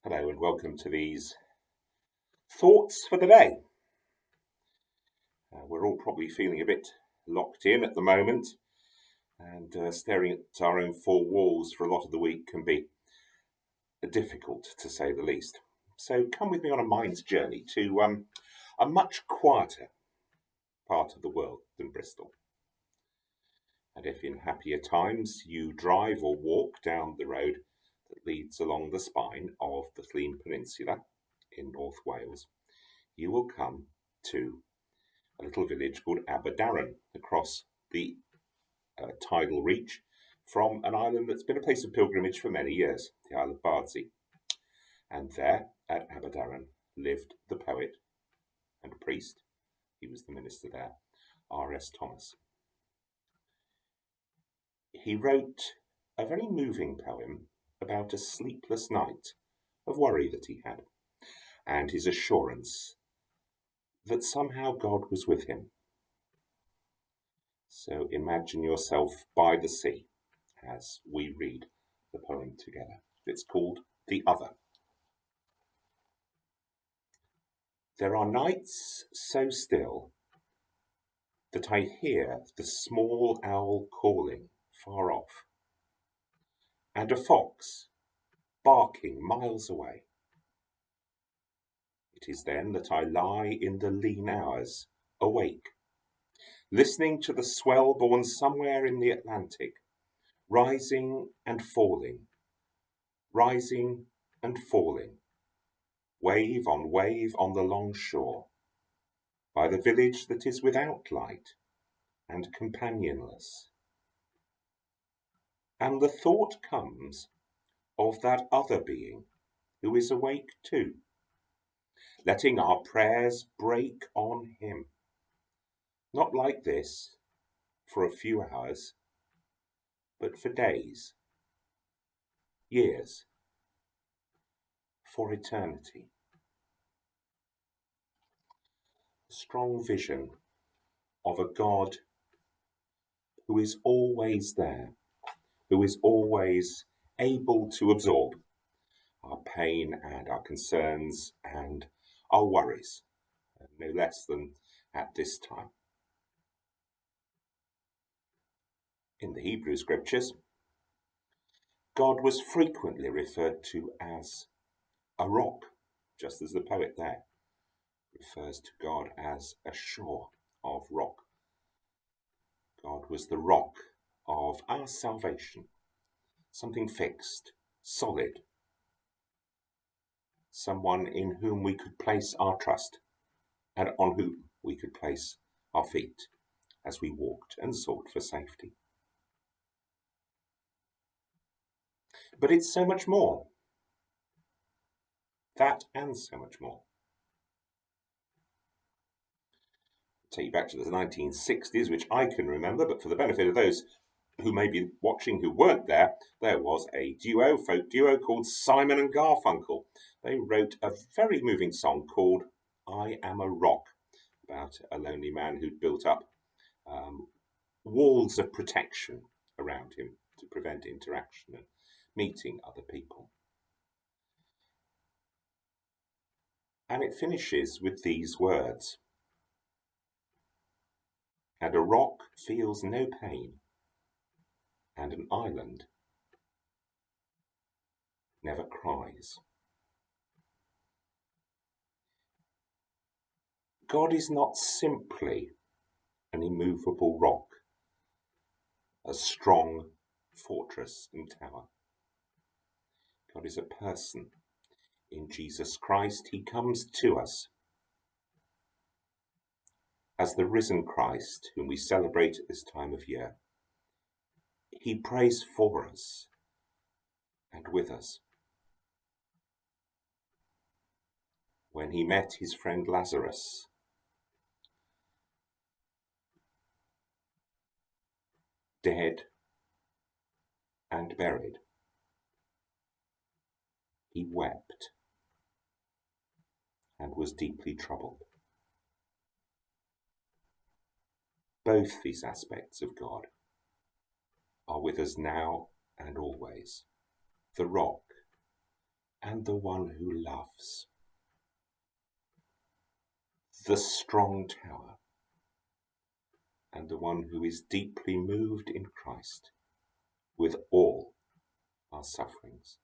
Hello and welcome to these thoughts for the day. We're all probably feeling a bit locked in at the moment, and staring at our own four walls for a lot of the week can be difficult, to say the least. So come with me on a mind's journey to a much quieter part of the world than Bristol. And if in happier times you drive or walk down the road that leads along the spine of the Llŷn Peninsula in North Wales, you will come to a little village called Aberdaron across the tidal reach from an island that's been a place of pilgrimage for many years, the Isle of Bardsey. And there at Aberdaron lived the poet and priest, he was the minister there, R.S. Thomas. He wrote a very moving poem about a sleepless night of worry that he had, and his assurance that somehow God was with him. So imagine yourself by the sea as we read the poem together. It's called The Other. There are nights so still that I hear the small owl calling far off, and a fox barking miles away. It is then that I lie in the lean hours, awake, listening to the swell born somewhere in the Atlantic, rising and falling, rising and falling, wave on the long shore, by the village that is without light and companionless. And the thought comes of that other being who is awake too, letting our prayers break on him, not like this for a few hours, but for days, years, for eternity. A strong vision of a God who is always there, who is always able to absorb our pain and our concerns and our worries, no less than at this time. In the Hebrew scriptures, God was frequently referred to as a rock, just as the poet there refers to God as a shore of rock. God was the rock of our salvation, something fixed, solid, someone in whom we could place our trust and on whom we could place our feet as we walked and sought for safety. But it's so much more. That and so much more. I'll take you back to the 1960s, which I can remember, but for the benefit of those who may be watching who weren't there was a folk duo called Simon and Garfunkel. They wrote a very moving song called I Am a Rock, about a lonely man who'd built up walls of protection around him to prevent interaction and meeting other people. And it finishes with these words: and a rock feels no pain, and an island never cries. God is not simply an immovable rock, a strong fortress and tower. God is a person. In Jesus Christ, he comes to us as the risen Christ, whom we celebrate at this time of year. He prays for us and with us. When he met his friend Lazarus, dead and buried, he wept and was deeply troubled. Both these aspects of God are with us now and always. The rock and the one who loves. The strong tower and the one who is deeply moved in Christ with all our sufferings.